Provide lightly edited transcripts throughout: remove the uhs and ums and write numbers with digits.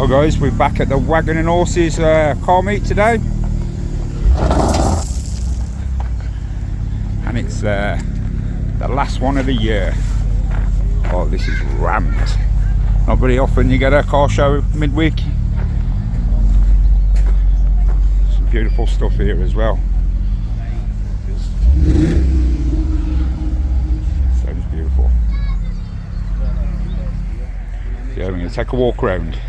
Hi guys, we're back at the Wagon and Horses car meet today, and it's the last one of the year. Oh, this is rammed. Not very often you get a car show midweek. Some beautiful stuff here as well. Sounds beautiful. Yeah, we're going to take a walk around.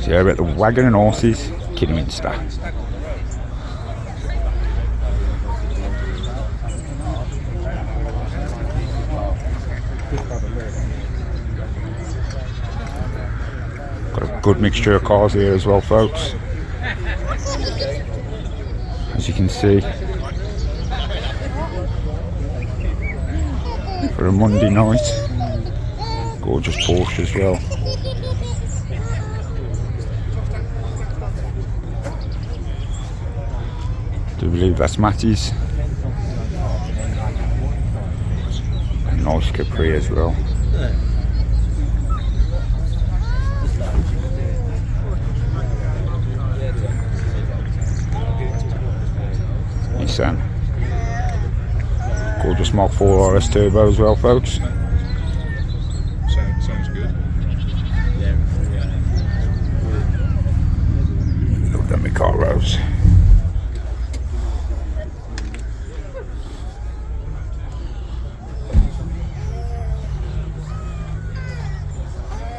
So here at the Wagon and Horses, Kidderminster. Got a good mixture of cars here as well, folks. As you can see, for a Monday night, gorgeous Porsche as well. I do believe that's Matty's. A nice Capri as well. Nissan. Gorgeous Mark 4 RS Turbo as well, folks. Sounds good. Look at them Micaros.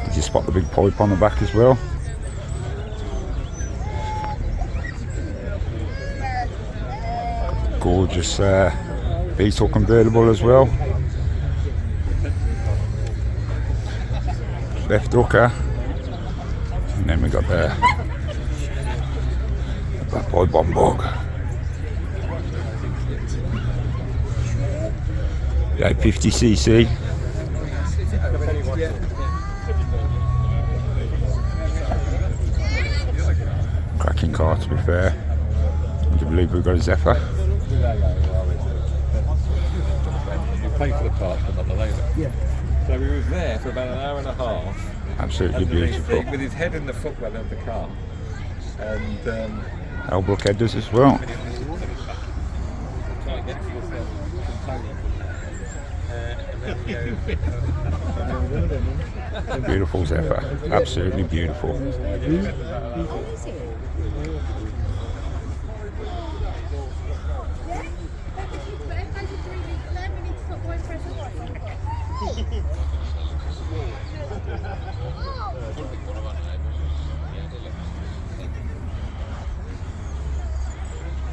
Did you spot the big pipe on the back as well? Gorgeous Beetle convertible as well. Left hooker, and then we got the Black Boy Bombog. The 850cc. Cracking car, to be fair. I do believe we've got a Zephyr. You pay for the parts but not the labour. Yeah. So we was there for about an hour and a half. Absolutely beautiful. With his head in the footwell of the car. And Elbrook headers as well. Beautiful Zephyr. Absolutely beautiful.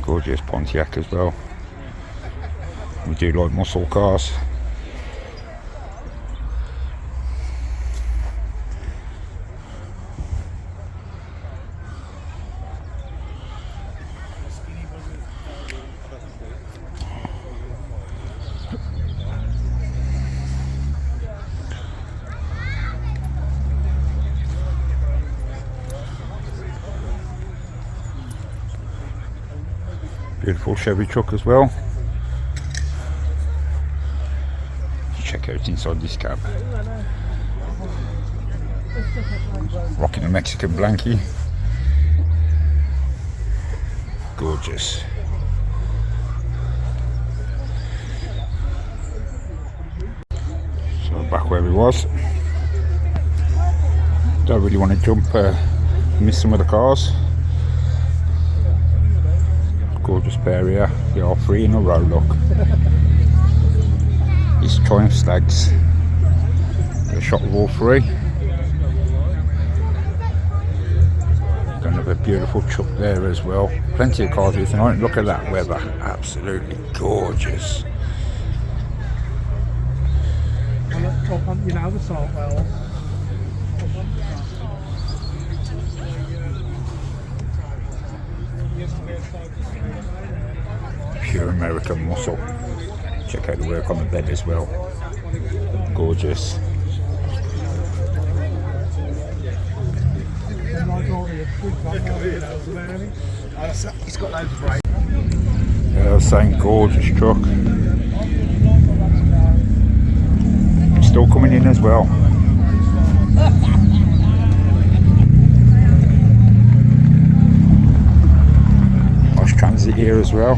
Gorgeous Pontiac as well. We do like muscle cars. Beautiful Chevy truck as well. Check out inside this cab. Rocking a Mexican blankie. Gorgeous. So back where we was. Don't really want to jump, miss some of the cars. Gorgeous pair here. They are 3 in a row, look. It's Triumph Stags. They're shot with all 3. Got another beautiful truck there as well. Plenty of cars here tonight. Look at that weather. Absolutely gorgeous. You know, the salt wells. Pure American muscle. Check out the work on the bed as well. Gorgeous. He's got loads of weight. Yeah, I was saying gorgeous truck. Still coming in as well. here as well.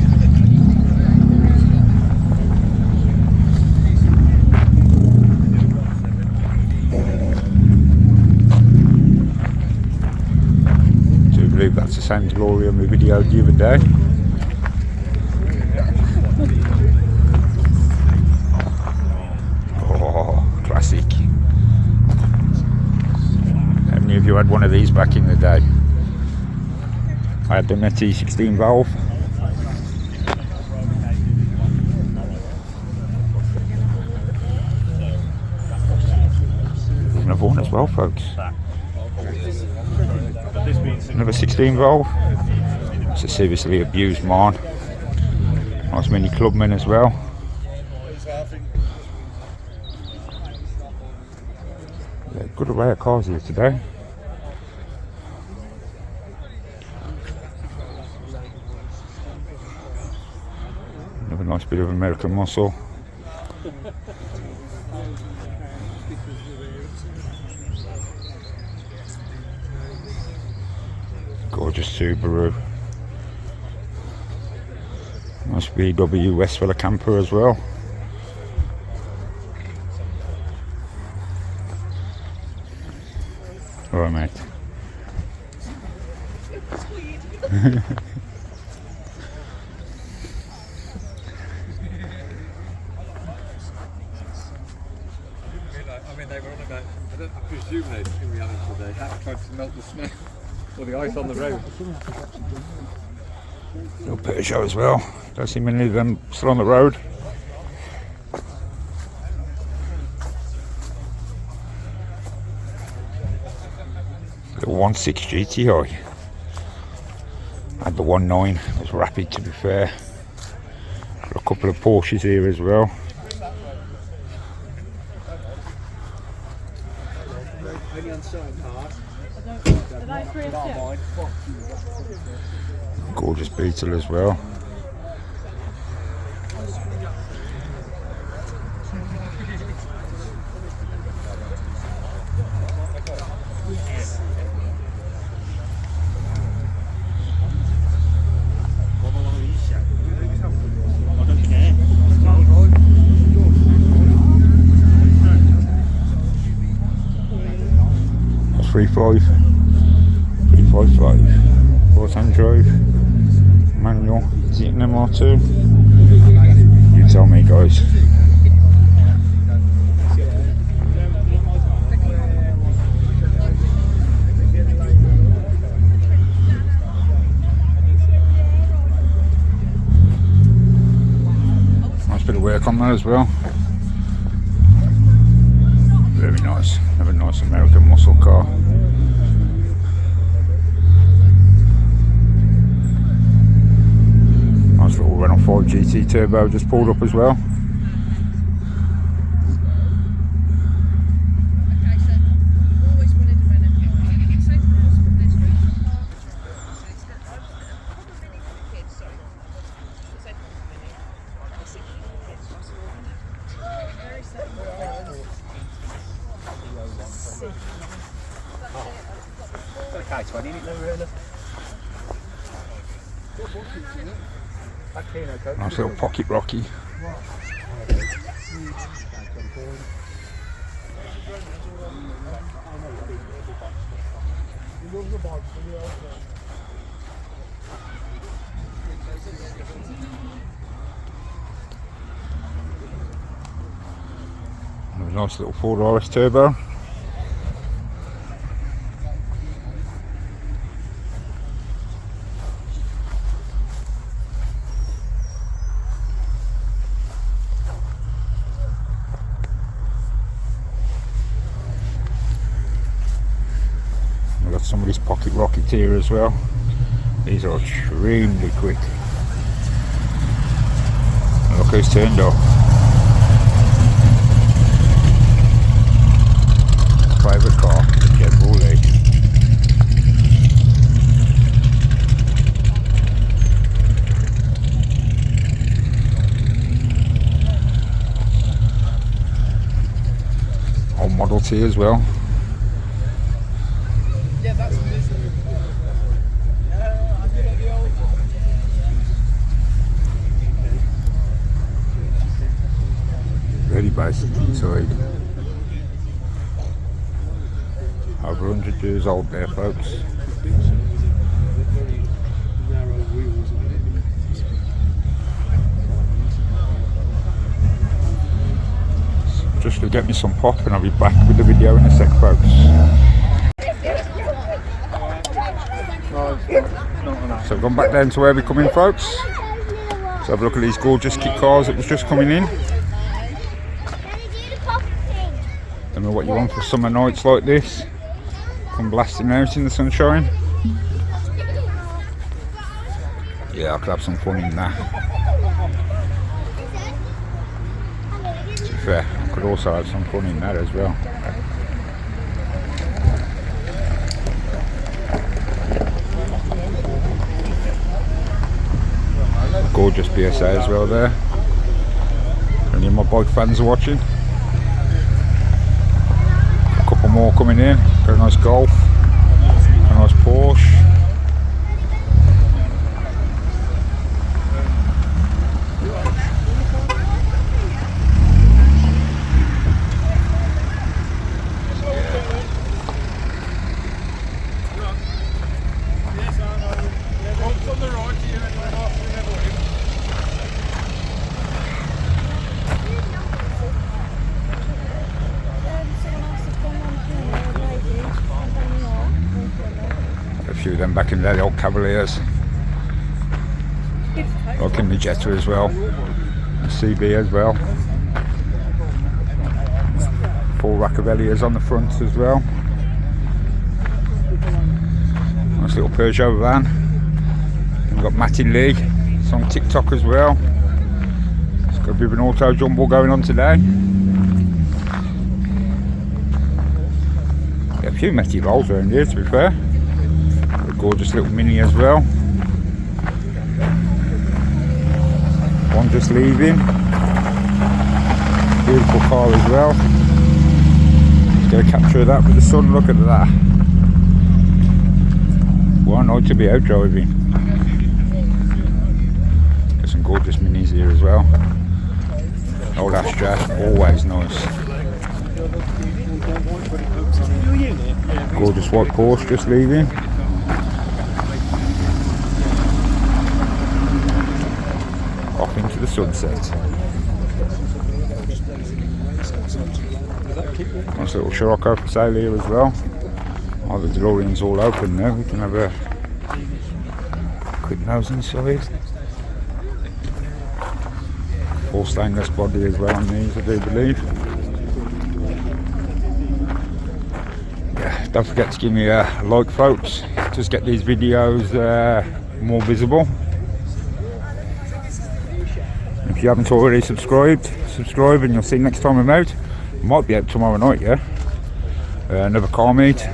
Do believe that's the same Gloria we videoed the other day. Oh, classic. How many of you had one of these back in the day? I had the Netty 16 valve. Another one as well, folks. Another 16 valve. It's a seriously abused mine. Nice mini clubman as well. Yeah, good array of cars here today. Another nice bit of American muscle. Gorgeous Subaru. Nice VW Westfella camper as well. Alright, mate. I mean, they were on about, I presume they, in reality, they have tried to melt the snow or the ice on the road. Little Peugeot as well. Don't see many of them still on the road. Little 1.6 GTI. Had the 1.9. It was rapid, to be fair. Got a couple of Porsches here as well. Gorgeous Beetle as well. That's 355, four-hand drive, manual. Is it an MR2? You tell me, guys. Nice bit of work on that as well. Very nice. Have a nice American muscle car. Nice little Renault 5 GT Turbo just pulled up as well. Nice little pocket rocky. A nice little Ford RS Turbo. We've got some of these pocket rockets here as well. These are extremely quick. Look who's turned up. Private car, Chevrolet. Old Model T as well. basically inside. Over 100 years old there, folks. Just to get me some pop and I'll be back with the video in a sec, folks. So I've gone back down to where we're coming, folks. So have a look at these gorgeous kit cars that was just coming in. Don't know what you want for summer nights like this. Come blasting out in the sunshine. Yeah, I could have some fun in that. To be fair, I could also have some fun in that as well. Gorgeous BSA as well there. Any of my bike fans are watching. A couple more coming in. Got a nice Golf, a nice Porsche. A few of them back in there, the old Cavaliers. Like in the Jetta as well. The CB as well. 4 Raccavelliers on the front as well. Nice little Peugeot van. And we've got Matty Lee. It's on TikTok as well. It's got a bit of an auto jumble going on today. Yeah, a few Matty rolls around here, to be fair. A gorgeous little Mini as well. One just leaving. Beautiful car as well. Just going to capture that with the sun. Look at that. What a night to be out driving. There's some gorgeous Minis here as well. Old Astra, always nice. Gorgeous white Porsche just leaving. Off into the sunset. Nice little Scirocco for sale here as well. Oh, the DeLorean's all open now. We can have a quick nose inside. All stainless body as well on these, I do believe. Yeah, don't forget to give me a like, folks. Just get these videos more visible. If you haven't already subscribe and you'll see next time I'm out. Might be out tomorrow night, yeah. Another car meet.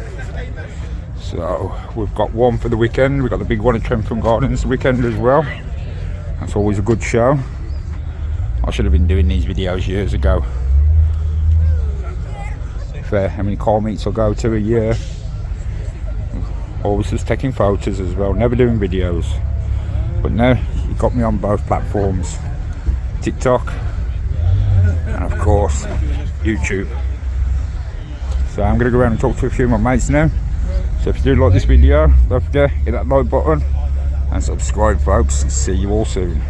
So we've got one for the weekend. We've got the big one at Trentham Gardens the weekend as well. That's always a good show. I should have been doing these videos years ago. Fair, how many car meets I go to a year. Always just taking photos as well, never doing videos. But now you got me on both platforms. TikTok and of course YouTube. So I'm going to go around and talk to a few of my mates now. So if you do like this video, don't forget hit that like button and subscribe, folks. See you all soon.